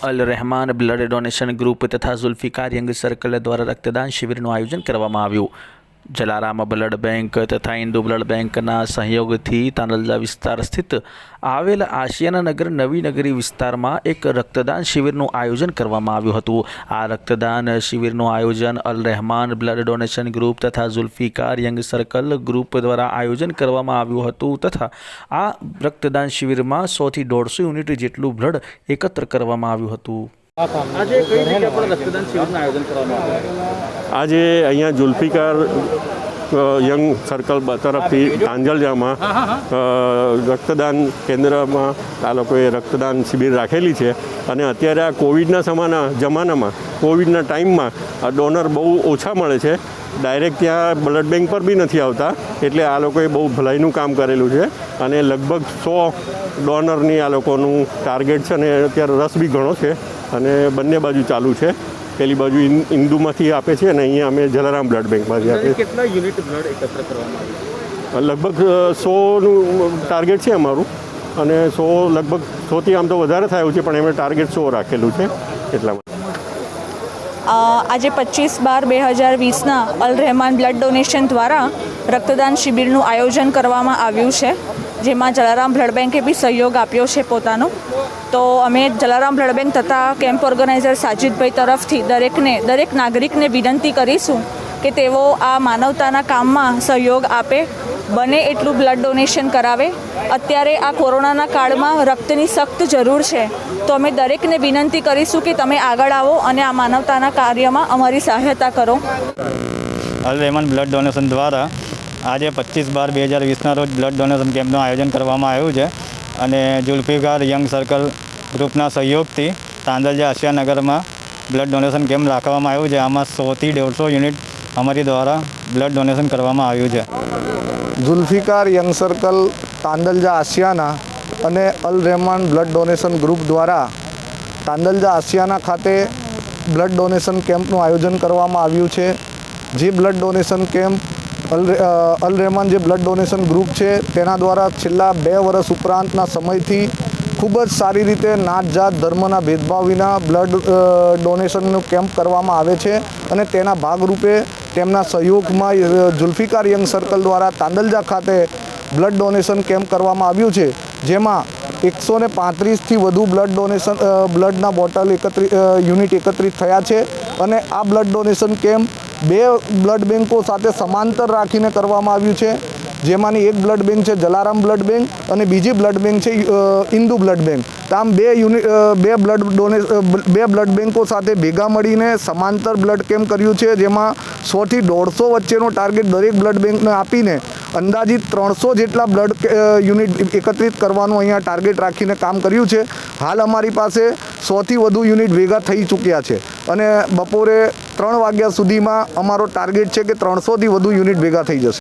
અલ Rahman blood donation group તથા ઝુલ્ફિકાર young circle દ્વારા રક્તદાન શિબિરનું આયોજન કરવામાં આવ્યું। જલારામ બ્લડ બેંક તથા હિન્દુ બ્લડ બેંકના સહયોગથી તાંદલજા વિસ્તાર સ્થિત આવેલ આશિયાના નગર નવી નગરી વિસ્તારમાં એક રક્તદાન શિબિરનું આયોજન કરવામાં આવ્યું હતું। આ રક્તદાન શિબિરનું આયોજન અલ રહેમાન બ્લડ ડોનેશન ગ્રુપ તથા ઝુલ્ફિકાર યંગ સર્કલ ગ્રુપ દ્વારા આયોજન કરવામાં આવ્યું હતું તથા આ રક્તદાન શિબિરમાં 100 થી 150 યુનિટ જેટલું બ્લડ એકત્ર કરવામાં આવ્યું હતું। આજે કઈ રીતે આપણે રક્તદાન શિબિરનું આયોજન કરવામાં આવ્યું? આજે અહીંયા ઝુલ્ફિકાર યંગ સર્કલ તરફથી તાંજલજામાં રક્તદાન કેન્દ્રમાં આ લોકોએ રક્તદાન શિબિર રાખેલી છે અને અત્યારે આ કોવિડના જમાનામાં કોવિડના ટાઈમમાં આ ડોનર બહુ ઓછા મળે છે। ડાયરેક્ટ ત્યાં બ્લડ બેંક પર બી નથી આવતા, એટલે આ લોકોએ બહુ ભલાઈનું કામ કરેલું છે અને લગભગ 100 ડોનરની આ લોકોનું ટાર્ગેટ છે અને અત્યારે રસ બી ઘણો છે અને બંને બાજુ ચાલુ છે। પેલી બાજુ હિન્દુમાંથી આપે છે અને અહીંયા અમે જલારામ બ્લડ બેંકમાંથી આપીએ છીએ। કેટલા યુનિટ બ્લડ એકત્ર કરવામાં આવ્યું? લગભગ 100નું ટાર્ગેટ છે અમારું અને 100 લગભગ 100થી આમ તો વધારે થયું છે પણ એમણે ટાર્ગેટ 100 રાખેલું છે એટલા માટે। આજે 25/12/2020ના અલ રહેમાન બ્લડ ડોનેશન દ્વારા રક્તદાન શિબિરનું આયોજન કરવામાં આવ્યું છે, જેમાં જલારામ બ્લડ બેંકે બી સહયોગ આપ્યો છે પોતાનો। તો અમે જલારામ બ્લડ બેંક તથા કેમ્પ ઓર્ગેનાઇઝર સાજિદભાઈ તરફથી દરેક નાગરિકને વિનંતી કરીશું કે તેઓ આ માનવતાના કામમાં સહયોગ આપે, બને એટલું બ્લડ ડોનેશન કરાવે। અત્યારે આ કોરોનાના કાળમાં રક્તની સખ્ત જરૂર છે, તો અમે દરેકને વિનંતી કરીશું કે તમે આગળ આવો અને આ માનવતાના કાર્યમાં અમારી સહાયતા કરો। અલ રહેમાન બ્લડ ડોનેશન દ્વારા આજે 25/12/2020ના રોજ બ્લડ ડોનેશન કેમ્પનું આયોજન કરવામાં આવ્યું છે અને ઝુલ્ફિકાર યંગ સર્કલ ગ્રુપના સહયોગથી તાંદલજા આશિયાનગરમાં બ્લડ ડોનેશન કેમ્પ રાખવામાં આવ્યું છે। આમાં 100 થી 150 યુનિટ અમારી દ્વારા બ્લડ ડોનેશન કરવામાં આવ્યું છે। ઝુલ્ફિકાર યંગ સર્કલ તાંદલજા આશિયાના અને અલ રહેમાન બ્લડ ડોનેશન ગ્રુપ દ્વારા તાંદલજા આશિયાના ખાતે બ્લડ ડોનેશન કેમ્પનું આયોજન કરવામાં આવ્યું છે। જે બ્લડ ડોનેશન કેમ્પ અલ રહેમાન જે બ્લડ ડોનેશન ગ્રુપ છે તેના દ્વારા છેલ્લા 2 વર્ષ ઉપરાંતના સમયથી ખૂબ જ સારી રીતે નાત જાત ધર્મના ભેદભાવ વિના બ્લડ ડોનેશનનું કેમ્પ કરવામાં આવે છે અને તેના ભાગરૂપે તેમના સહયોગમાં ઝુલ્ફિકાર યંગ સર્કલ દ્વારા તાંદલજા ખાતે બ્લડ ડોનેશન કેમ્પ કરવામાં આવ્યું છે, જેમાં 135થી વધુ બ્લડના બોટલ યુનિટ એકત્રિત થયા છે અને આ બ્લડ ડોનેશન કેમ્પ 2 બ્લડ બેંકો સાથે સમાંતર રાખીને કરવામાં આવ્યું છે, જેમાંની એક બ્લડ બેંક છે જલારામ બ્લડ બેંક અને બીજી બ્લડ બેંક છે હિન્દુ બ્લડ બેંક। તો આમ 2 બ્લડ બેંકો સાથે ભેગા મળીને સમાંતર બ્લડ કેમ્પ કર્યું છે, જેમાં 100 થી 150 વચ્ચેનો ટાર્ગેટ દરેક બ્લડ બેંકને આપીને અંદાજિત 300 જેટલા બ્લડ યુનિટ એકત્રિત કરવાનું અહીંયા ટાર્ગેટ રાખીને કામ કર્યું છે। હાલ અમારી પાસે 100 થી વધુ યુનિટ ભેગા થઈ ચૂક્યા છે અને બપોરે 3 વાગ્યા સુધીમાં અમારો ટાર્ગેટ છે કે 300થી વધુ યુનિટ ભેગા થઈ જશે।